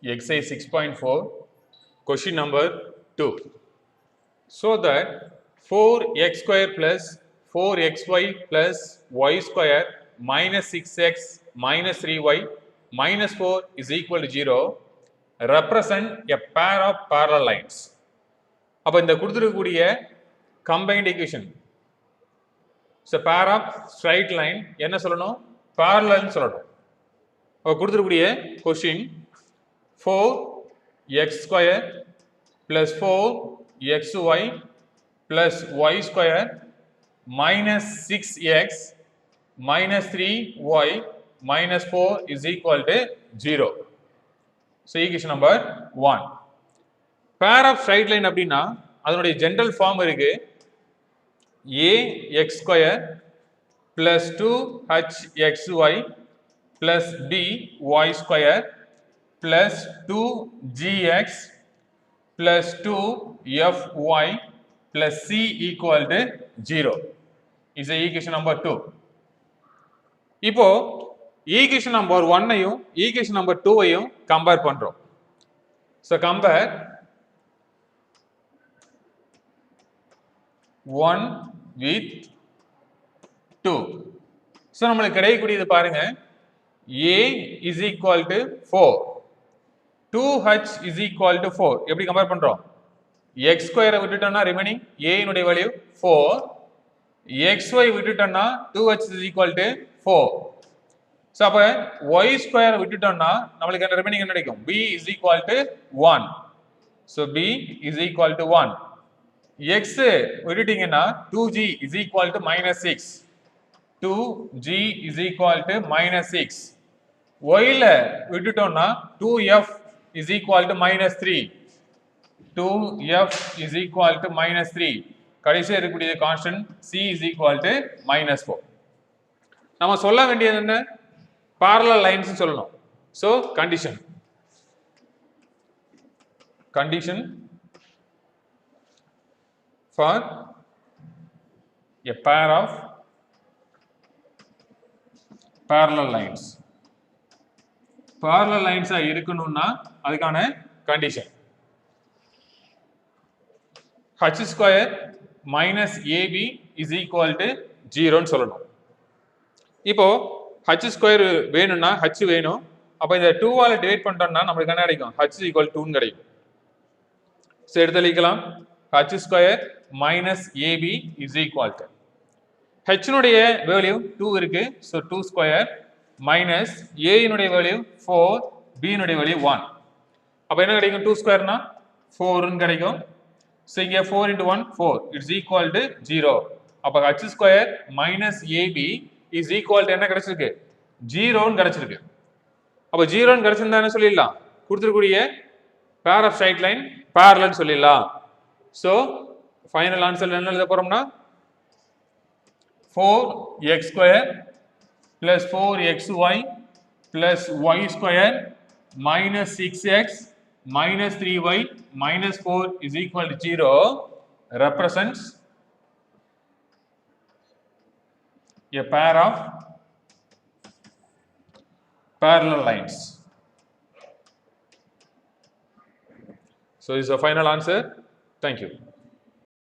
Exercise 6.4, question number 2. So that 4x square plus 4xy plus y square minus 6x minus 3y minus 4 is equal to 0 represent a pair of parallel lines. அப்போ இந்த கொடுத்துருக்கக்கூடிய combined equation so pair of straight line என்ன சொல்லணும் parallel சொல்லணும். அப்போ கொடுத்துருக்கக்கூடிய question 4x square plus 4xy plus y square minus 6x minus 3y minus 4 is equal to 0. So equation number 1. Pair of straight line அப்படின்னா அதனுடைய general form இருக்கு ax square plus 2hxy plus by square plus 2gx plus 2fy plus c equal to 0 is the equation number 2. இப்போ equation number 1 ஐயும் equation number 2 ஐயும் compare பண்றோம். So compare 1 with 2. So நம்மளுக்கு கிடைக்கக்கூடியது பாருங்க a is equal to 4. 2h is equal to 4. எப்படி compare பண்றோம் x ஸ்கொயரை விட்டுட்டோம்னா ரிமைனிங் a இனுடைய வேல்யூ 4 xy விட்டுட்டோம்னா 2h is equal to 4. So அப்ப y ஸ்கொயரை விட்டுட்டோம்னா நமக்கு என்ன ரிமைனிங் என்ன கிடைக்கும் b is equal to 1. So b is equal to 1. x விட்டுட்டீங்கன்னா 2g is equal to minus 6. 2g is equal to minus 6. y ல விட்டுட்டோம்னா 2f is equal to minus 3. 2f is equal to minus 3. கடைசியா இருக்கக்கூடிய constant c is equal to minus 4. நம்ம சொல்ல வேண்டியது என்ன parallel lines சொல்லணும். So condition for a pair of parallel lines. Parallel lines இருக்கணும்னா அதுக்கான condition h square minus ab is equal to 0 ன்னு சொல்லணும். இப்போ h ஸ்கொயர் வேணும்னா h வேணும். அப்ப இந்த 2 ஆல டிவைட் பண்ணிட்டோம்னா நமக்கு என்ன கிடைக்கும் h equal to 2 ன்னு கிடைக்கும். சோ எடுத்து எழுதிக்கலாம் h square minus ab is equal to h னுடைய வேல்யூ 2 இருக்கு. சோ 2 ஸ்கொயர் minus a இனுடைய வேல்யூ 4 b இனுடைய வேல்யூ 1. அப்ப என்ன கிடைக்கும் 2 ஸ்கொயர்னா 4 ன்னு கிடைக்கும். சோ இங்க 4 into 1 4 it's equal to 0. அப்ப h square minus ab is equal to என்ன கிடைச்சிருக்கு 0 ன்னு கிடைச்சிருக்கு. அப்ப 0 ன்னு கிடைச்சிருந்தா என்ன சொல்லிடலாம் கொடுத்திருக்கக்கூடிய pair of straight line parallel சொல்லிடலாம். சோ ஃபைனல் ஆன்சர் என்ன எழுத போறோம்னா 4x square plus 4xy plus y square minus 6x minus 3y minus 4 is equal to 0 represents a pair of parallel lines. So this is the final answer. Thank you.